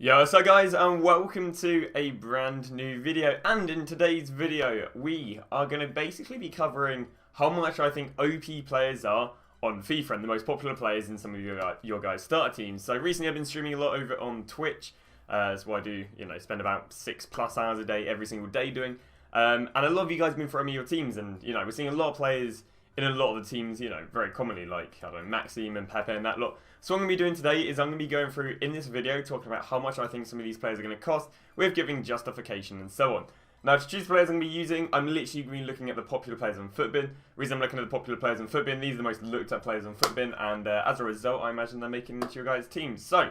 Yo, what's up guys, and welcome to a brand new video. And in today's video, we are going to basically be covering how much I think OP players are on FIFA and the most popular players in some of your guys' starter teams. So recently I've been streaming a lot over on Twitch. That's what I do, spend about 6+ hours a day every single day doing. And a lot of you guys have been throwing me your teams, and we're seeing a lot of players in a lot of the teams, very commonly, like, I don't know, Maxim and Pepe and that lot. So what I'm going to be doing today is I'm going to be going through, in this video, talking about how much I think some of these players are going to cost, with giving justification and so on. Now, to choose players I'm going to be using, I'm literally going to be looking at the popular players on Futbin. The reason I'm looking at the popular players on Futbin, these are the most looked at players on Futbin, and as a result, I imagine they're making into your guys' teams. So,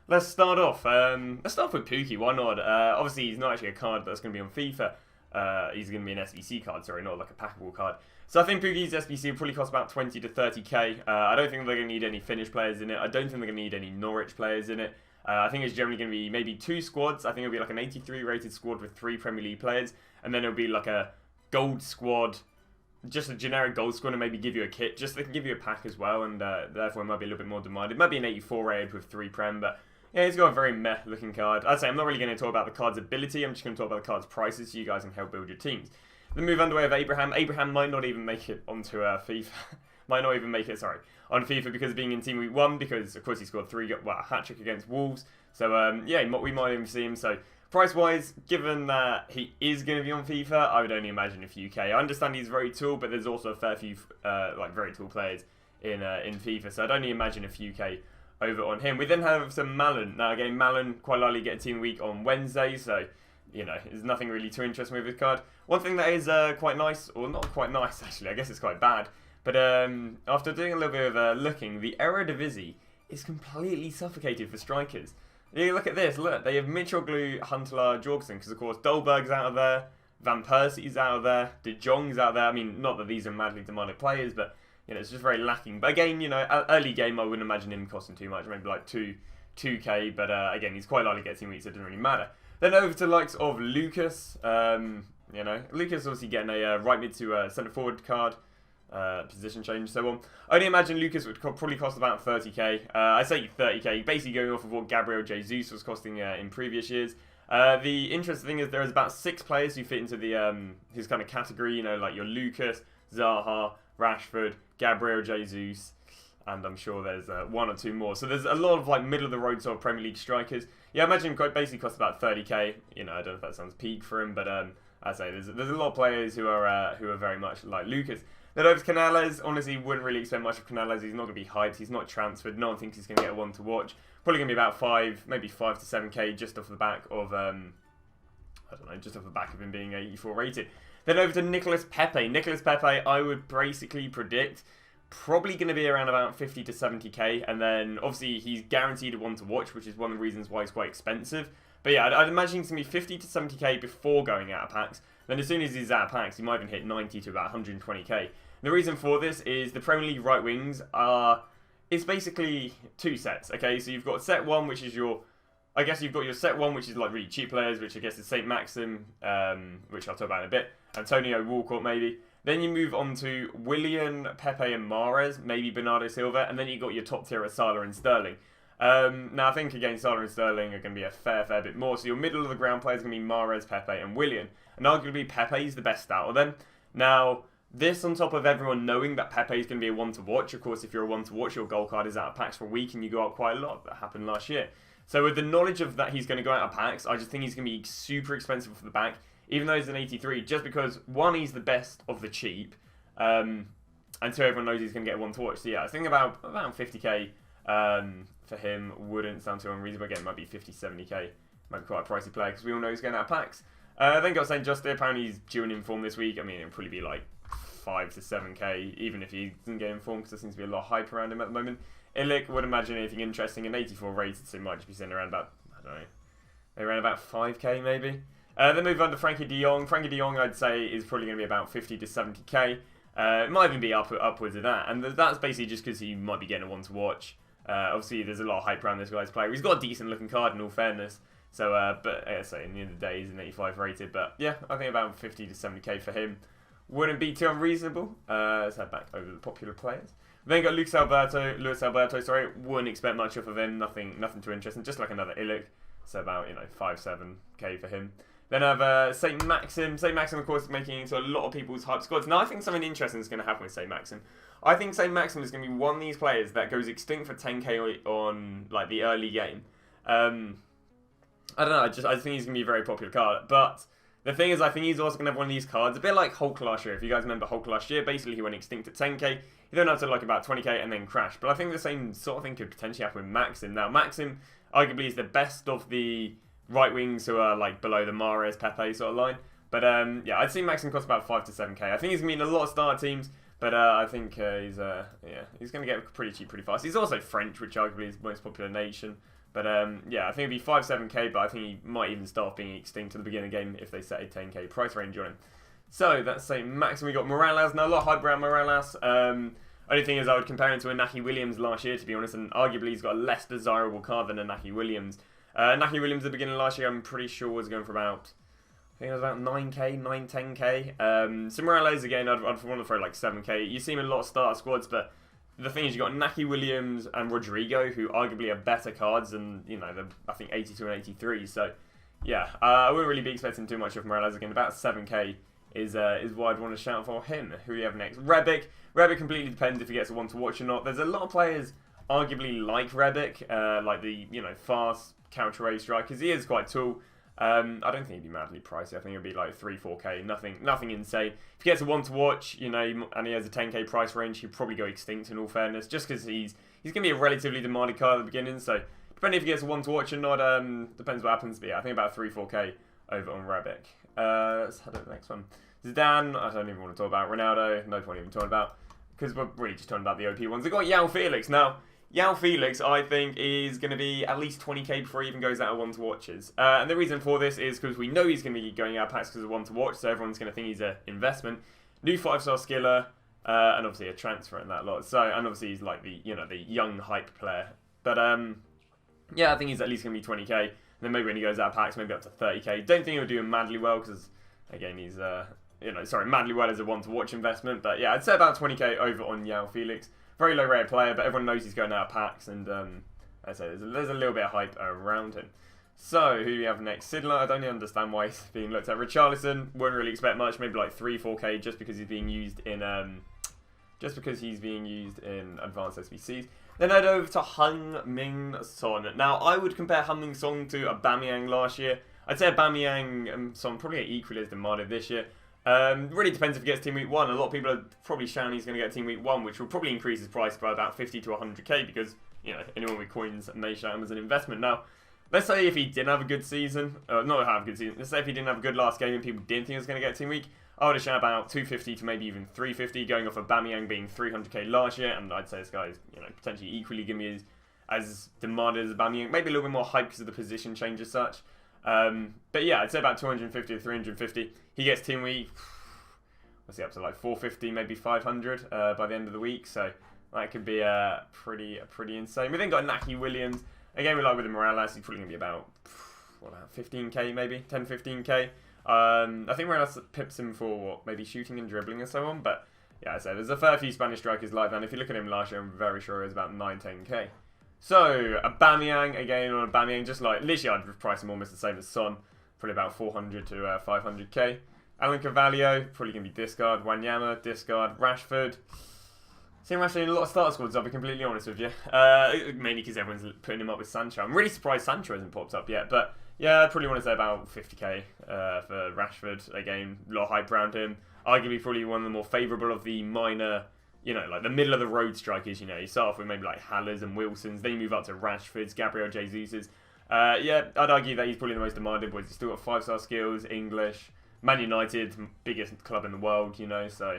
let's start off. Let's start off with Pookie, why not? Obviously, he's not actually a card that's going to be on FIFA. He's going to be an SBC card, sorry, not like a packable card. So I think Poogie's SBC will probably cost about 20 to 30k. I don't think they're going to need any Finnish players in it. I don't think they're going to need any Norwich players in it. I think it's generally going to be maybe 2 squads. I think it'll be like an 83 rated squad with 3 Premier League players. And then it'll be like a gold squad, just a generic gold squad, and maybe give you a kit. Just so they can give you a pack as well, and therefore it might be a little bit more demanded. It might be an 84 rated with 3 Prem, but yeah, he's got a very meh looking card. I'd say I'm not really going to talk about the card's ability. I'm just going to talk about the card's prices so you guys can help build your teams. The move underway of Abraham. Abraham might not even make it onto FIFA. Might not even make it, sorry, on FIFA because of being in Team Week 1, because of course he scored a hat-trick against Wolves. So yeah, we might even see him. So price-wise, given that he is going to be on FIFA, I would only imagine a few K. I understand he's very tall, but there's also a fair few very tall players in FIFA. So I'd only imagine a few K over on him. We then have some Malin. Now again, Malin quite likely get a Team Week on Wednesday, so there's nothing really too interesting with this card. One thing that is quite nice, or not quite nice actually, I guess it's quite bad, but after doing a little bit of looking, the Eredivisie is completely suffocated for strikers. You look at this, look, they have Mitchell, Huntelaar, Jorgensen, because of course Dolberg's out of there, Van Persie's out of there, De Jong's out there. I mean, not that these are madly demanded players, but it's just very lacking. But again, early game I wouldn't imagine him costing too much, maybe like 2k, but again, he's quite likely getting weeks, so it doesn't really matter. Then over to the likes of Lucas. Lucas obviously getting a right mid to centre forward card, position change, so on. I only imagine Lucas would probably cost about 30k. I say 30k, basically going off of what Gabriel Jesus was costing in previous years. The interesting thing is there is about 6 players who fit into the his kind of category. Like your Lucas, Zaha, Rashford, Gabriel Jesus. And I'm sure there's 1 or 2 more. So there's a lot of like middle of the road sort of Premier League strikers. Yeah, I imagine it basically costs about 30k. I don't know if that sounds peak for him, but I say there's a lot of players who are very much like Lucas. Then over to Canales, honestly, wouldn't really expect much of Canales. He's not going to be hyped. He's not transferred. No one thinks he's going to get one to watch. Probably going to be about 5, maybe 5 to 7k just off the back of I don't know, just off the back of him being 84 rated. Then over to Nicolas Pepe. Nicolas Pepe, I would basically predict probably going to be around about 50 to 70k, and then obviously he's guaranteed a one to watch, which is one of the reasons why he's quite expensive. But yeah, I'd imagine he's going to be 50 to 70k before going out of packs. Then as soon as he's out of packs, he might even hit 90 to about 120k. The reason for this is the Premier League right wings it's basically 2 sets. Okay, so you've got set 1, which is your, I guess you've got your set 1, which is like really cheap players, which I guess is St. Maxim, which I'll talk about in a bit, Antonio Walcott maybe. Then you move on to Willian, Pepe and Mahrez, maybe Bernardo Silva, and then you've got your top tier of Salah and Sterling. Now I think again Salah and Sterling are going to be a fair bit more, so your middle of the ground players are going to be Mahrez, Pepe and Willian. And arguably Pepe's the best out of them. Now, this on top of everyone knowing that Pepe is going to be a one to watch. Of course, if you're a one to watch, your gold card is out of packs for a week and you go out quite a lot. That happened last year. So with the knowledge of that he's going to go out of packs, I just think he's going to be super expensive for the back. Even though he's an 83, just because, 1, he's the best of the cheap, and 2, everyone knows he's going to get one to watch. So yeah, I think about 50k for him wouldn't sound too unreasonable. Again, it might be 50, 70k. Might be quite a pricey player, because we all know he's going out of packs. Then got St. Just apparently he's due an inform this week. I mean, it'll probably be like 5 to 7k, even if he doesn't get informed, because there seems to be a lot of hype around him at the moment. Ilic, wouldn't imagine anything interesting. An 84 rated, so it might just be sitting around about, I don't know, maybe around about 5k maybe. Then move on to Frankie Beyong. Frankie Beyong, I'd say, is probably going to be about 50 to 70k. It might even be upwards of that. And that's basically just because he might be getting a one to watch. Obviously, there's a lot of hype around this guy's player. He's got a decent looking card, in all fairness. So, but I say, in the end of the day, he's an 85 rated. But yeah, I think about 50 to 70k for him wouldn't be too unreasonable. Let's head back over the popular players. Then got Luis Alberto, wouldn't expect much off of him. Nothing too interesting. Just like another Ilic. So about, 5-7k for him. Then I have St. Maxim. St. Maxim, of course, is making it into a lot of people's hype squads. Now, I think something interesting is going to happen with St. Maxim. I think St. Maxim is going to be one of these players that goes extinct for 10k on like the early game. I don't know. I just think he's going to be a very popular card. But the thing is, I think he's also going to have one of these cards, a bit like Hulk last year. If you guys remember Hulk last year, basically he went extinct at 10k. He then had to like about 20k and then crashed. But I think the same sort of thing could potentially happen with Maxim. Now, Maxim arguably is the best of the right wings who are like below the Mahrez, Pepe sort of line. But yeah, I'd say Maxim costs about 5 to 7k. I think he's going to be in a lot of star teams. But I think he's going to get pretty cheap pretty fast. He's also French, which arguably is the most popular nation. But yeah, I think it'd be 5-7k, but I think he might even start off being extinct at the beginning of the game if they set a 10k price range on him. So that's St. Maxim. We got Morales. Now, a lot of hype around Morales. Only thing is I would compare him to Inaki Williams last year, to be honest, and arguably he's got a less desirable card than Inaki Williams. Inaki Williams at the beginning of last year, I'm pretty sure was going for about, I think it was about 9k, 10k. So Morales, again, I'd want to throw like 7k. You see him in a lot of starter squads, but the thing is, you've got Inaki Williams and Rodrigo, who arguably are better cards than, I think 82 and 83. So, yeah, I wouldn't really be expecting too much of Morales again. About 7k is what I'd want to shout for him. Who do we have next? Rebic. Rebic completely depends if he gets a one to watch or not. There's a lot of players arguably like Rebic, like the, fast counter-raid strikers. He is quite tall. I don't think he'd be madly pricey. I think it'd be like 3-4k, nothing insane. If he gets a one to watch, and he has a 10k price range, he'd probably go extinct in all fairness, just because he's going to be a relatively demanded card at the beginning. So depending if he gets a one to watch or not, depends what happens. But yeah, I think about 3-4k over on Rebic. Let's head to the next one. Zidane, I don't even want to talk about. Ronaldo, no point even talking about, because we're really just talking about the OP ones. They've got João Felix. Now, João Felix, I think, is going to be at least 20k before he even goes out of one to watches. And the reason for this is because we know he's going to be going out of packs because of one to watch, so everyone's going to think he's an investment. New 5-star skiller, and obviously a transfer and that lot. So, and obviously he's like the, the young hype player. But yeah, I think he's at least going to be 20k. And then maybe when he goes out of packs, maybe up to 30k. Don't think he'll do madly well because, again, he's madly well as a one to watch investment. But yeah, I'd say about 20k over on João Felix. Very low rate player, but everyone knows he's going out of packs, and as I say, there's a little bit of hype around him. So, who do we have next? Sidler, I don't really understand why he's being looked at. Richarlison, wouldn't really expect much, maybe like 3-4k just because he's being used in advanced SBCs. Then head over to Heung-min Son. Now, I would compare Heung-min Son to Aubameyang last year. I'd say Aubameyang and Son probably equally as demanded this year. Really depends if he gets Team Week 1. A lot of people are probably shouting he's going to get Team Week 1, which will probably increase his price by about 50 to 100k because, anyone with coins may shout him as an investment. Now, let's say if he didn't have a good season, not have a good season, let's say if he didn't have a good last game and people didn't think he was going to get Team Week, I would have shout about 250 to maybe even 350, going off Aubameyang being 300k last year, and I'd say this guy is, potentially equally going to be as demanded as Aubameyang, maybe a little bit more hype because of the position change as such. But yeah, I'd say about 250 to 350. He gets Team Week, what's he up to, like 450, maybe 500 by the end of the week. So that could be pretty insane. We then got Inaki Williams. Again, we like with the Morales, he's probably going to be about 15k maybe, 10-15k. I think Morales pips him for maybe shooting and dribbling and so on. But yeah, I said there's a fair few Spanish strikers like that. And if you look at him last year, I'm very sure it was about 9-10k. So, Aubameyang, again on Aubameyang, just like, literally I'd price him almost the same as Son, probably about 400 to 500k. Alan Carvalho, probably going to be discard. Wanyama, discard. Rashford. Seeing Rashford in a lot of starter squads, I'll be completely honest with you. Mainly because everyone's putting him up with Sancho. I'm really surprised Sancho hasn't popped up yet, but yeah, I'd probably want to say about 50k for Rashford. Again, a lot of hype around him. Arguably probably one of the more favourable of the minor, like the middle of the road strikers. You start off with maybe like Haller's and Wilson's, then you move up to Rashford's, Gabriel Jesus's. Yeah, I'd argue that he's probably the most demanded, but he's still got 5-star skills, English, Man United, biggest club in the world, so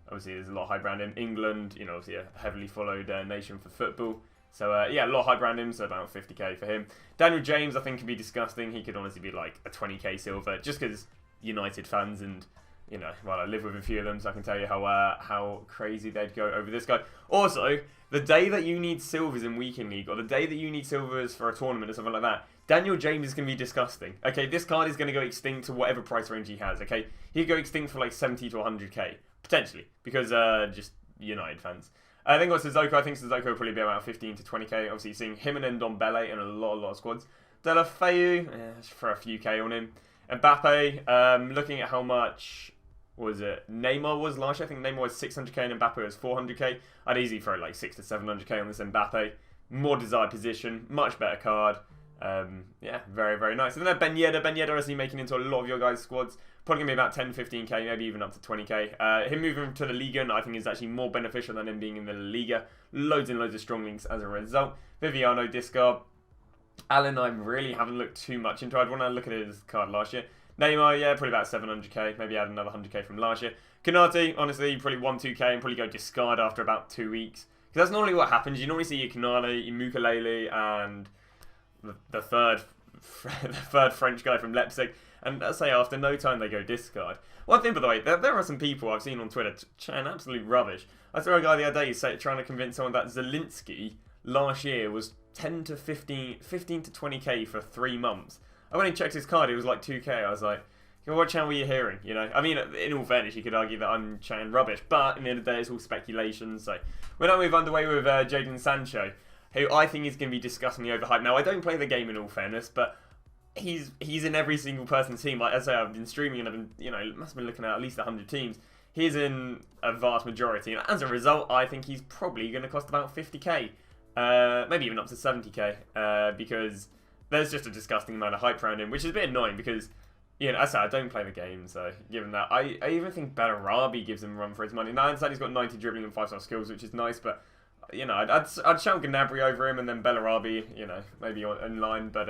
obviously there's a lot of hype around him. England, obviously a heavily followed nation for football. So yeah, a lot of hype around him, so about 50k for him. Daniel James, I think, could be disgusting. He could honestly be like a 20k silver, just because United fans and, well, I live with a few of them, so I can tell you how crazy they'd go over this guy. Also, the day that you need silvers in Weekend League, or the day that you need silvers for a tournament or something like that, Daniel James is going to be disgusting. Okay, this card is going to go extinct to whatever price range he has, okay? He'd go extinct for like 70 to 100k, potentially, because just United fans. Then got Sissoko. I think Sissoko will probably be about 15 to 20k. Obviously, seeing him and then Dembele in a lot of squads. Delafeu, for a few K on him. Mbappe, looking at how much was it Neymar was last year. I think Neymar was 600k and Mbappe was 400k. I'd easily throw like 6 to 700k on this Mbappe. More desired position, much better card. Yeah, very, very nice. And then Ben Yedder. Ben Yedder, as he making into a lot of your guys' squads. Probably going to be about 10, 15k, maybe even up to 20k. Him moving to the Liga, I think, is actually more beneficial than him being in the Liga. Loads and loads of strong links as a result. Viviano, discard. Allen, I really haven't looked too much into. I'd want to look at his card last year. Neymar, yeah, probably about 700k. Maybe add another 100k from last year. Konate, honestly, probably 1-2k and probably go discard after about 2 weeks. Because that's normally what happens. You normally see your Konate, your Mukalele, and the third French guy from Leipzig. And let's say after no time they go discard. One thing, by the way, there are some people I've seen on Twitter chatting absolute rubbish. I saw a guy the other day trying to convince someone that Zielinski last year was 10 to 15 to 20k for 3 months. I went and checked his card, it was like 2k. I was like, what channel were you hearing? You know, I mean, in all fairness, you could argue that I'm chatting rubbish, but in the end of the day, it's all speculation. So we're now move underway with Jayden Sancho, who I think is going to be disgustingly overhyped. Now, I don't play the game in all fairness, but he's in every single person's team. Like, as I say, I've been streaming and I've been, you know, must have been looking at least 100 teams. He's in a vast majority, and as a result, I think he's probably going to cost about 50k, maybe even up to 70k, because there's just a disgusting amount of hype around him, which is a bit annoying because, you know, as I said, I don't play the game, so given that, I even think Bellarabi gives him a run for his money. Now, I understand he's got 90 dribbling and 5-star skills, which is nice, but, you know, I'd shout Gnabry over him and then Bellarabi, you know, maybe in line, but,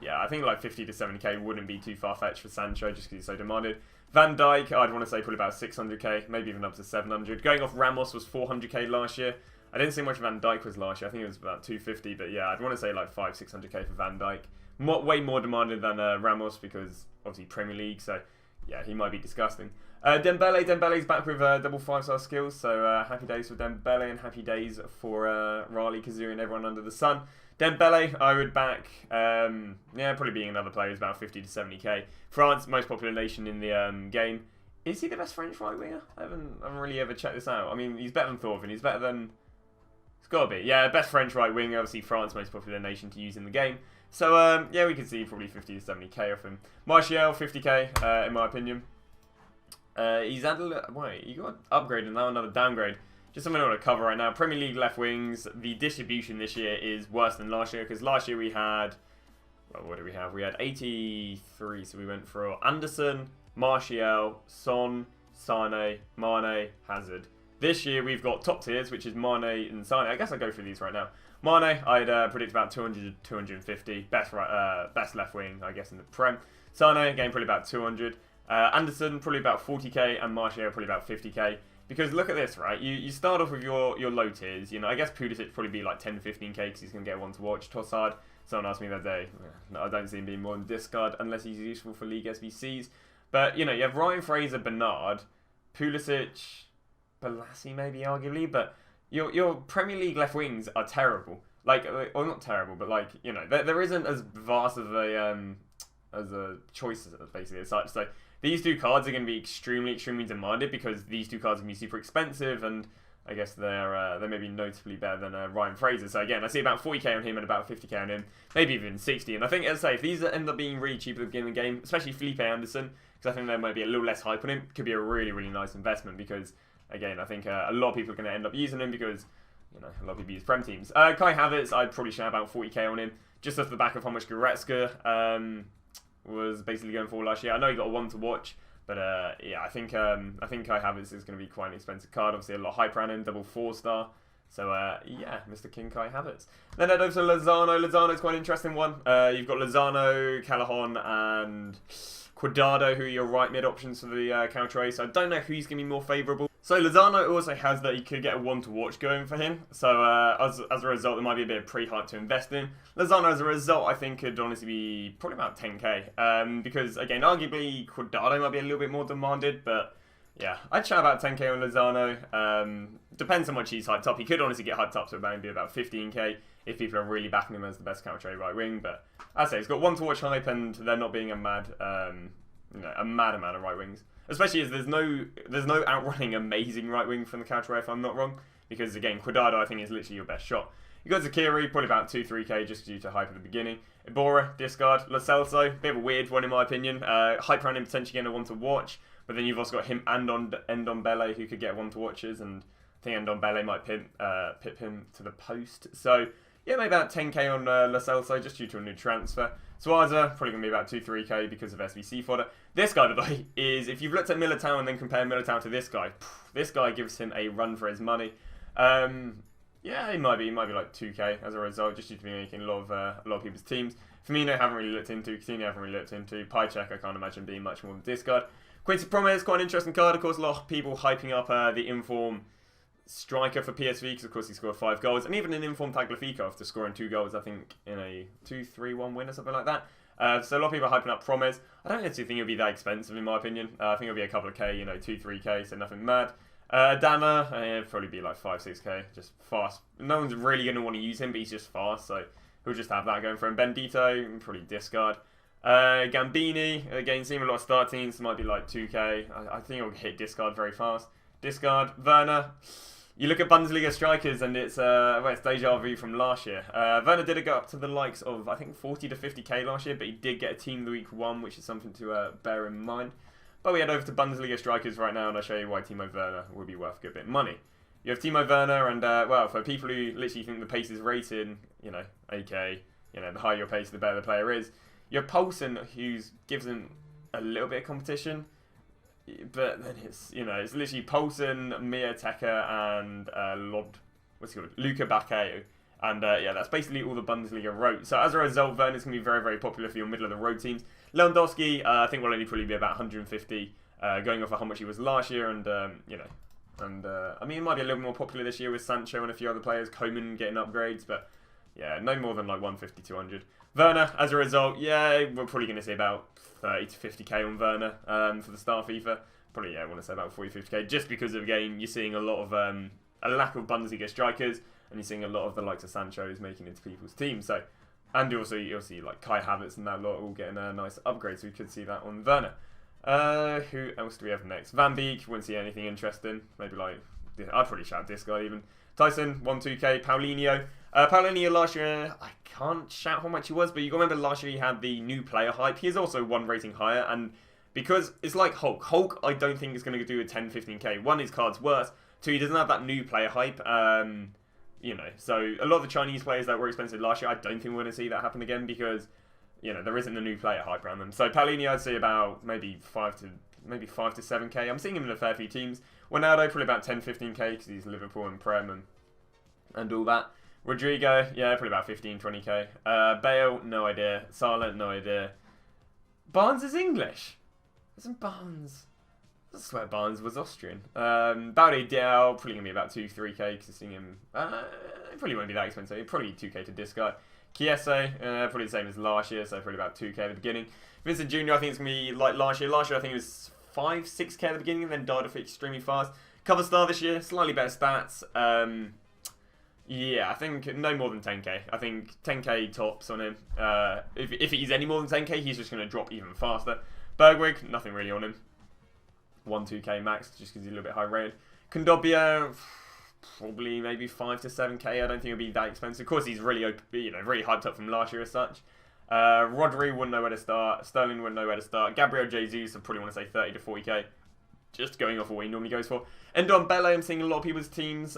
yeah, I think like 50 to 70k wouldn't be too far-fetched for Sancho just because he's so demanded. Van Dijk, I'd want to say probably about 600k, maybe even up to 700. Going off Ramos was 400k last year. I didn't see much Van Dijk was last year. I think it was about 250, but yeah, I'd want to say like 500-600k for Van Dijk. Way more demanded than Ramos because obviously Premier League, so yeah, he might be disgusting. Dembele's back with double 5-star skills, so happy days for Dembele and happy days for Raleigh, Kazoo and everyone under the sun. Dembele, I would back, yeah, probably being another player is about 50 to 70k. France, most popular nation in the game. Is he the best French right winger? I haven't really ever checked this out. I mean, he's better than Thorfinn, he's better than... It's got to be. Yeah, best French right winger, obviously France, most popular nation to use in the game. So, yeah, we can see probably 50 to 70k off him. Martial, 50k, in my opinion. He's had a... Wait, you got upgraded now, another downgrade. Just something I want to cover right now. Premier League left wings, the distribution this year is worse than last year, because last year we had... Well, what did we have? We had 83, so we went for Anderson, Martial, Son, Sane, Mane, Hazard. This year we've got top tiers, which is Mane and Sane. I guess I'll go through these right now. Mane, I'd predict about 200 to 250. Best left wing, I guess, in the Prem. Sane, again, probably about 200. Anderson, probably about 40k, and Martial, probably about 50k. Because look at this, right? You start off with your low tiers. You know, I guess Pulisic probably be like 10 to 15k because he's going to get one to watch. Tossard, someone asked me the other day. No, I don't see him being more than discard unless he's useful for League SBCs. But, you know, you have Ryan Fraser, Bernard, Pulisic, Balassi maybe arguably, but your Premier League left wings are terrible. Like, or not terrible, but like, you know, there isn't as vast of a choice basically as such. So these two cards are going to be extremely demanded because these two cards are going to be super expensive, and I guess they're maybe notably better than Ryan Fraser. So again, I see about 40k on him and about 50k on him, maybe even 60. And I think, as I say, if these end up being really cheap at the beginning of the game, especially Felipe Anderson, because I think there might be a little less hype on him, could be a really nice investment because, again, I think a lot of people are going to end up using him because, you know, a lot of people use Prem teams. Kai Havertz, I'd probably shout about 40k on him, just off the back of how much Gretzky was basically going for last year. I know he got a one to watch, but yeah, I think Kai Havertz is going to be quite an expensive card. Obviously, a lot of hype around him, double 4-star. So yeah, Mr. King Kai Havertz. Then head over to Lozano. Lozano's quite an interesting one. You've got Lozano, Callahan, and Cuadrado, who are your right mid options for the counter race. I don't know who's going to be more favourable. So Lozano also has that you could get a one to watch going for him. So as a result, there might be a bit of pre-hype to invest in. Lozano, as a result, I think could honestly be probably about 10k. Because again, arguably Cuadrado might be a little bit more demanded, but yeah, I'd shout about 10k on Lozano. Depends how much he's hyped up. He could honestly get hyped up to maybe about 15k if people are really backing him as the best counter right wing. But as I say, he's got one to watch hype, and there not being a mad amount of right wings. Especially as there's no outrunning amazing right wing from the counter if I'm not wrong. Because again, Cuadrado I think is literally your best shot. You got Zakiri, probably about 2-3k just due to hype at the beginning. Ibora, discard. Lo Celso, bit of a weird one in my opinion. Hype around him potentially getting a one to watch, but then you've also got him and Ndombele who could get one to watches, and I think Ndombele might pip him to the post. So yeah, maybe about 10k on Lo Celso just due to a new transfer. Suaza, probably going to be about 2-3k because of SBC fodder. This guy, by the way, is, if you've looked at Militao and then compare Militao to this guy gives him a run for his money. Yeah, he might be like 2k as a result, just due to be making a lot of people's teams. Firmino, haven't really looked into. Coutinho, haven't really looked into. Piszczek, I can't imagine being much more than discard. Quincy Promes, quite an interesting card. Of course, a lot of people hyping up the inform striker for PSV, because of course he scored 5 goals, and even an informed Tagliafico after scoring 2 goals, I think, in a 2-3-1 win or something like that. So a lot of people are hyping up Promes. I don't actually think it'll be that expensive in my opinion. I think it'll be a couple of k, 2-3k, so nothing mad. Dana, it'll probably be like 5-6k, just fast. No one's really going to want to use him, but he's just fast, so he'll just have that going for him. Bendito, probably discard. Gambini, again, seeing a lot of start teams, might be like 2k. I think it'll hit discard very fast. Discard. Werner. You look at Bundesliga Strikers and it's deja vu from last year. Werner did go up to the likes of, I think, 40 to 50k last year, but he did get a Team of the Week 1, which is something to bear in mind. But we head over to Bundesliga Strikers right now, and I'll show you why Timo Werner will be worth a good bit of money. You have Timo Werner, and, well, for people who literally think the pace is rated, AK, the higher your pace, the better the player is. You have Poulsen, who gives him a little bit of competition. But then it's literally Poulsen, Mia Tecker, and Luca Bacchio. And yeah, that's basically all the Bundesliga road. So as a result, Werner's going to be very, very popular for your middle of the road teams. Lewandowski, I think will only probably be about 150, going off of how much he was last year. And, I mean, he might be a little more popular this year with Sancho and a few other players. Koeman getting upgrades, but yeah, no more than like 150, 200. Werner, as a result, yeah, we're probably going to see about 30 to 50k on Werner for the start of FIFA. Probably, yeah, I want to say about 40, 50k, just because of, again, you're seeing a lot of a lack of Bundesliga strikers, and you're seeing a lot of the likes of Sancho's making into people's teams. So, and also you'll see like Kai Havertz and that lot all getting a nice upgrade, so we could see that on Werner. Who else do we have next? Van Beek, wouldn't see anything interesting. Maybe like, I'd probably shout this guy even. Tyson, 1-2k. Paulinho. Paulinho last year, I can't shout how much he was, but you got to remember last year he had the new player hype. He is also 1 rating higher, and because it's like Hulk. Hulk, I don't think is going to do a 10-15k. 1, his card's worse. 2, he doesn't have that new player hype. So a lot of the Chinese players that were expensive last year, I don't think we're going to see that happen again because, there isn't a new player hype around them. So Paulinho, I'd say about maybe 5 to 7k. I'm seeing him in a fair few teams. Ronaldo, probably about 10-15k because he's Liverpool and Prem and all that. Rodrigo, yeah, probably about 15-20k. Bale, no idea. Salah, no idea. Barnes is English. Isn't Barnes? I swear Barnes was Austrian. Baude Diao, probably going to be about 2-3k because I'm seeing him. It probably won't be that expensive. Probably 2k to discard. Chiesa, probably the same as last year, so probably about 2k at the beginning. Vincent Jr., I think it's going to be like last year. Last year, I think it was 5-6k at the beginning and then died off extremely fast. Cover star this year, slightly better stats. Yeah, I think no more than 10k. I think 10k tops on him. If he's any more than 10k, he's just going to drop even faster. Bergwijn, nothing really on him. 1-2k max, just because he's a little bit high rated. Kondogbia, probably maybe 5 to 7k. I don't think it'll be that expensive. Of course, he's really, really hyped up from last year as such. Rodri wouldn't know where to start. Sterling wouldn't know where to start. Gabriel Jesus, I probably want to say 30 to 40k. Just going off what he normally goes for. Ndombele, I'm seeing a lot of people's teams.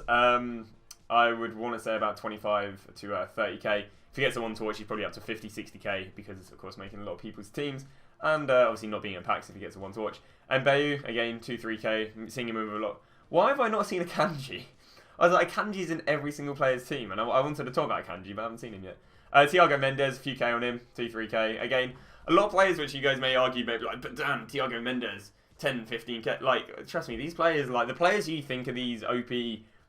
I would want to say about 25 to 30k. If he gets a one to watch, he's probably up to 50, 60k because it's, of course, making a lot of people's teams. And obviously not being in packs if he gets a one to watch. And Bayu, again, 2-3k. I'm seeing him move a lot. Why have I not seen a Kanji? I was like, Kanji's in every single player's team. And I wanted to talk about Kanji, but I haven't seen him yet. Tiago Mendes, a few k on him. 2-3k. Again, a lot of players which you guys may argue, maybe like, but damn, Tiago Mendes, 10, 15k. Like, trust me, these players, like, the players you think are these OP,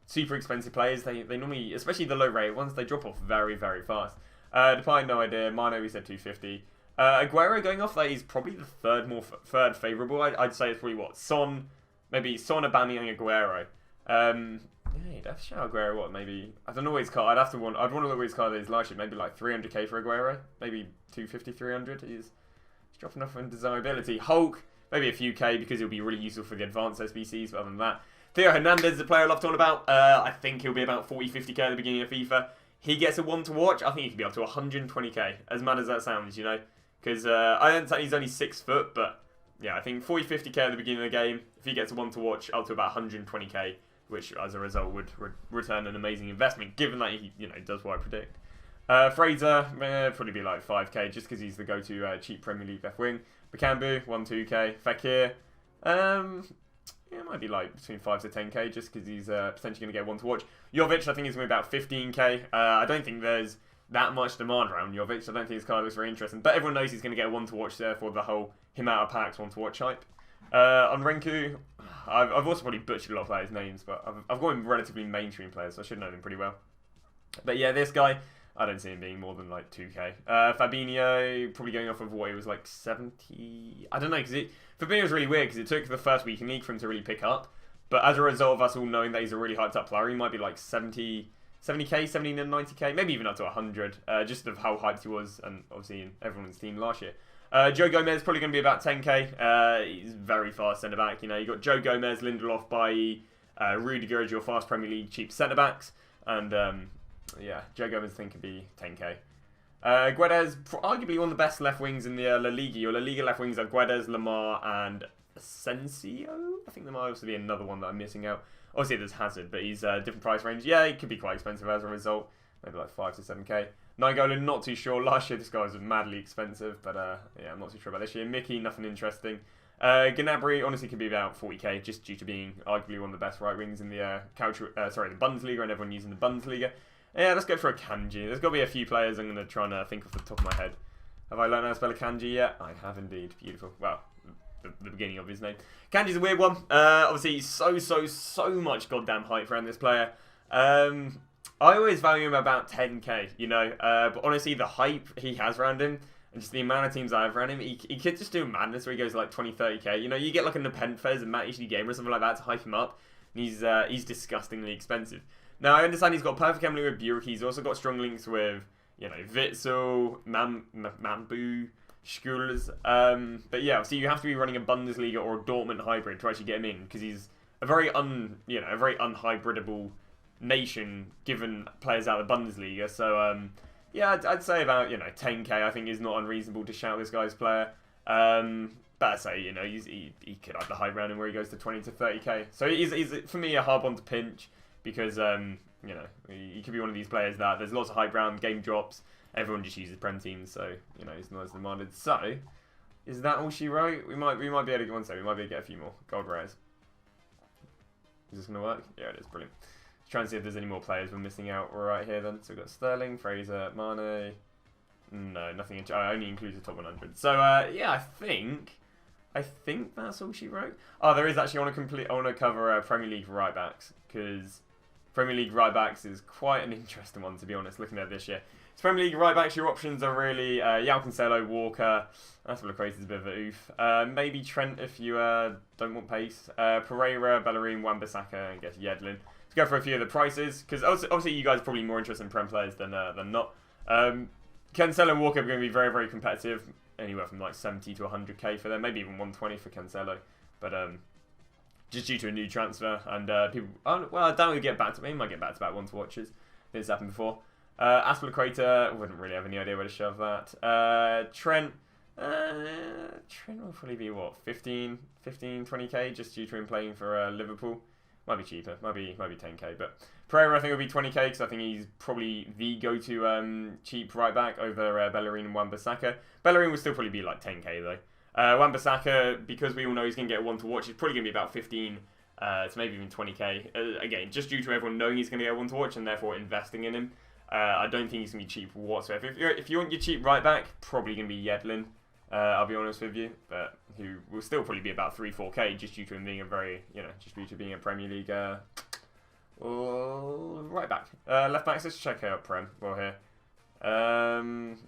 super expensive players, they normally, especially the low rate ones, they drop off very, very fast. Depay, no idea. Mano, we said 250. Aguero going off, that is probably the third favourable. I'd say it's probably what? Son, maybe Son, Aubameyang, Aguero. Yeah, you'd have to shout Aguero, what, maybe, I don't know what his card, I'd want to look what his card is last year, maybe like 300k for Aguero, maybe 250, 300, he's dropping off in desirability. Hulk, maybe a few k because he'll be really useful for the advanced SBCs, but other than that. Theo Hernandez is a player I love talking about. I think he'll be about 40, 50k at the beginning of FIFA. he gets a one to watch, I think he could be up to 120k, as mad as that sounds, you know. Because I understand he's only 6 foot, but yeah, I think 40-50k at the beginning of the game. If he gets a one to watch, up to about 120k, which as a result would return an amazing investment, given that he, does what I predict. Fraser, probably be like 5k, just because he's the go-to cheap Premier League left wing. Bakambu, 1-2k. Fekir, it might be like between 5 to 10k, just because he's potentially going to get one to watch. Jovic, I think he's going to be about 15k. I don't think there's that much demand around Jovic. I don't think his card looks very interesting, but everyone knows he's going to get a one to watch there for the whole him out of packs one to watch hype. On Renku, I've also probably butchered a lot of players' names, but I've got him relatively mainstream players, so I should know them pretty well. But yeah, this guy, I don't see him being more than like 2k. Fabinho, probably going off of what he was like 70. I don't know, because Fabinho was really weird because it took the first week in league for him to really pick up. But as a result of us all knowing that he's a really hyped up player, he might be like 70k, 70 to 90k, maybe even up to 100, just of how hyped he was, and obviously in everyone's team last year. Joe Gomez probably going to be about 10k. He's very fast centre back. You got Joe Gomez, Lindelof, Bailly, Rudiger as your fast Premier League cheap centre backs, and yeah, Joe Gomez I think could be 10k. Guedes, arguably one of the best left wings in the La Liga. Your La Liga left wings are Guedes, Lamar, and Asensio. I think there might also be another one that I'm missing out. Obviously, there's Hazard, but he's a different price range. Yeah, he could be quite expensive as a result. Maybe like 5 to 7k. Nainggolan, not too sure. Last year, this guy was madly expensive, but yeah, I'm not too sure about this year. Mickey, nothing interesting. Gnabry, honestly, could be about 40k, just due to being arguably one of the best right wings in the the Bundesliga, and everyone using the Bundesliga. Yeah, let's go for a Kanji. There's got to be a few players I'm going to try and think off the top of my head. Have I learned how to spell a Kanji yet? I have indeed. Beautiful. Well, the beginning of his name. Kanji's a weird one. Obviously, he's so much goddamn hype around this player. I always value him about 10k, but honestly, the hype he has around him, and just the amount of teams I have around him, he could just do madness where he goes like 20-30k. You get like a Nepenthez, a Matt Ishii Gamer or something like that to hype him up, and he's disgustingly expensive. Now, I understand he's got perfect chemistry with Burek. He's also got strong links with, Witsel, Mambu, Schools. But yeah, so you have to be running a Bundesliga or a Dortmund hybrid to actually get him in, because he's a very unhybridable nation given players out of the Bundesliga. So yeah, I'd say about 10k. I think is not unreasonable to shout this guy's player. But I'd say he could have the high round him where he goes to 20 to 30k. So he's for me a hard one to pinch. Because, he could be one of these players that there's lots of high ground, game drops, everyone just uses Prem teams, so, he's not as demanded. So, is that all she wrote? We might be able to get one second, we might be able to get a few more gold rares. Is this going to work? Yeah, it is, brilliant. Let's try and see if there's any more players we're missing out right here then. So we've got Sterling, Fraser, Mane. No, nothing, I only include the top 100. So, yeah, I think that's all she wrote. Oh, there is actually, I want to cover Premier League right backs, because Premier League right backs is quite an interesting one, to be honest, looking at this year. So Premier League right backs, your options are really João Cancelo, Walker. That's what creates a bit of a oof. Maybe Trent if you don't want pace. Pereira, Bellerin, Wan-Bissaka, and I guess Yedlin. Let's go for a few of the prices, because obviously you guys are probably more interested in Prem players than not. Cancelo and Walker are going to be very, very competitive. Anywhere from like 70 to 100k for them, maybe even 120 for Cancelo. But just due to a new transfer, and people, well, I doubt he'll get back to me. He might get back to back one to watches. This happened before. Aspilicueta, wouldn't really have any idea where to shove that. Trent will probably be what 15, 20k, just due to him playing for Liverpool. Might be cheaper, might be 10k, but Pereira I think will be 20k because I think he's probably the go-to cheap right back over Bellerin and Wan-Bissaka. Bellerin would still probably be like 10k though. Wan-Bissaka, because we all know he's going to get one to watch, he's probably going to be about 15 to maybe even 20k. Again, just due to everyone knowing he's going to get one to watch and therefore investing in him. I don't think he's going to be cheap whatsoever. If you want your cheap right back, probably going to be Yedlin. I'll be honest with you, but who will still probably be about 3-4k just due to him being a very, just due to being a Premier League right back. Left backs, let's check out Prem while here.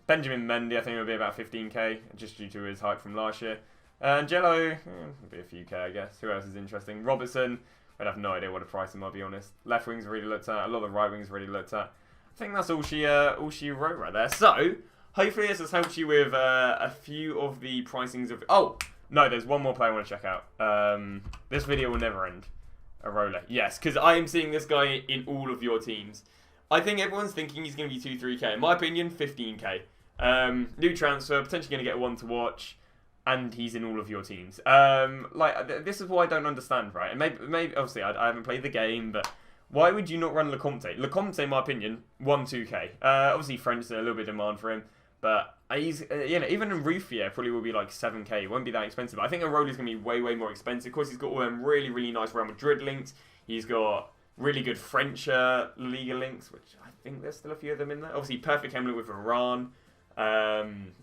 Benjamin Mende, I think will be about 15k just due to his hype from last year. Angelo, will be a few k, I guess. Who else is interesting? Robertson, I'd have no idea what to price him, I'll be honest. Left wings already looked at, a lot of the right wings already looked at. I think that's all she wrote right there. So, hopefully this has helped you with a few of the pricings of... Oh! No, there's one more player I want to check out. This video will never end. Arola. Yes, because I am seeing this guy in all of your teams. I think everyone's thinking he's going to be 2-3k. In my opinion, 15k. New transfer, potentially going to get one to watch, and he's in all of your teams. This is what I don't understand, right? And maybe obviously, I haven't played the game, but why would you not run Lecomte? Lecomte, in my opinion, 1-2k. Obviously, French, a little bit of demand for him, but he's, even in Ruffier, probably will be like 7k. It won't be that expensive. I think Arola's going to be way, way more expensive. Of course, he's got all them really, really nice Real Madrid links. He's got really good French Liga links, which I think there's still a few of them in there. Obviously, perfect Hamlet with Iran. And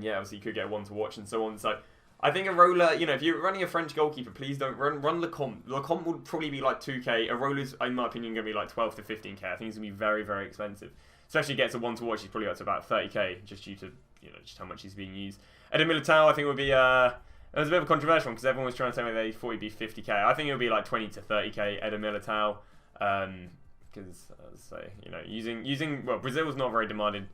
yeah, obviously you could get one to watch and so on. So I think Arola, if you're running a French goalkeeper, please don't run Lecomte. Lecomte would probably be like 2k. Arola's, in my opinion, going to be like 12 to 15k. I think he's going to be very, very expensive. Especially gets a one to watch, he's probably up to about 30k, just due to just how much he's being used. Eder Militao, I think would be it was a bit of a controversial one because everyone was trying to tell me they thought he'd be 50k. I think it would be like 20 to 30k. Eder Militao, because using well, Brazil's not very demanded.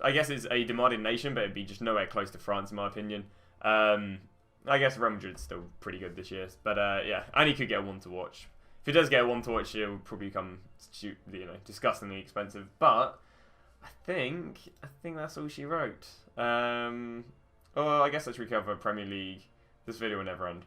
I guess it's a demanded nation, but it'd be just nowhere close to France, in my opinion. I guess Real Madrid's still pretty good this year, but yeah, and he could get one to watch. If he does get one to watch, it will probably become disgustingly expensive. But I think that's all she wrote. Oh, I guess let's recover Premier League. This video will never end.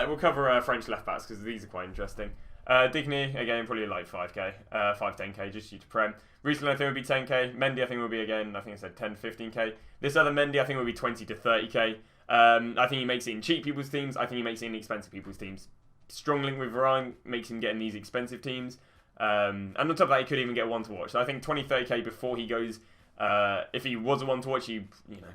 We'll cover French left backs because these are quite interesting. Digny, again, probably like 5k, 5-10k, just due to Prem. Recently, I think it would be 10k. Mendy, I think will be, again, I think I said 10-15k. This other Mendy, I think will be 20 to 30k. I think he makes it in cheap people's teams. I think he makes it in expensive people's teams. Strong link with Varane makes him get in these expensive teams. And on top of that, he could even get one to watch. So I think 20-30k before he goes. If he was a one to watch, he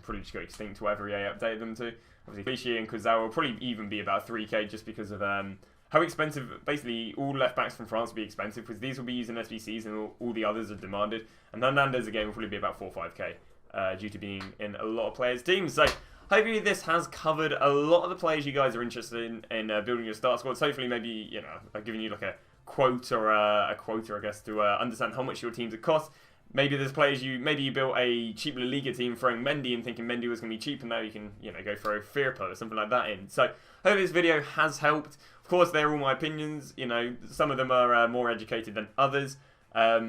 probably just go extinct to whatever EA updated them to. Obviously, Clichy and Kuzawa will probably even be about 3k just because of how expensive. Basically, all left backs from France will be expensive because these will be used in SBCs and all the others are demanded. And Hernandez again will probably be about 4-5k due to being in a lot of players' teams. So hopefully this has covered a lot of the players you guys are interested in building your start squads. Hopefully maybe I've given you like a quote or a quota, I guess, to understand how much your teams would cost. Maybe there's players maybe you built a cheap La Liga team throwing Mende and thinking Mende was going to be cheap, and now you can go throw FLAIR or something like that in. So I hope this video has helped. Of course, they're all my opinions. Some of them are more educated than others. I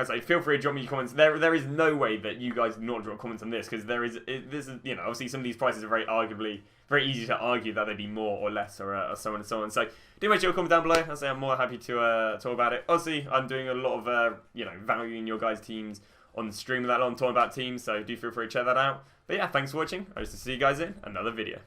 say, feel free to drop me your comments. There is no way that you guys do not drop comments on this because this is obviously some of these prices are very easy to argue that they'd be more or less or so on and so on. So do make sure you comment down below. I say I'm more happy to talk about it. Obviously, I'm doing a lot of valuing your guys' teams on the stream with that lot, talking about teams. So do feel free to check that out. But yeah, thanks for watching. I hope to see you guys in another video.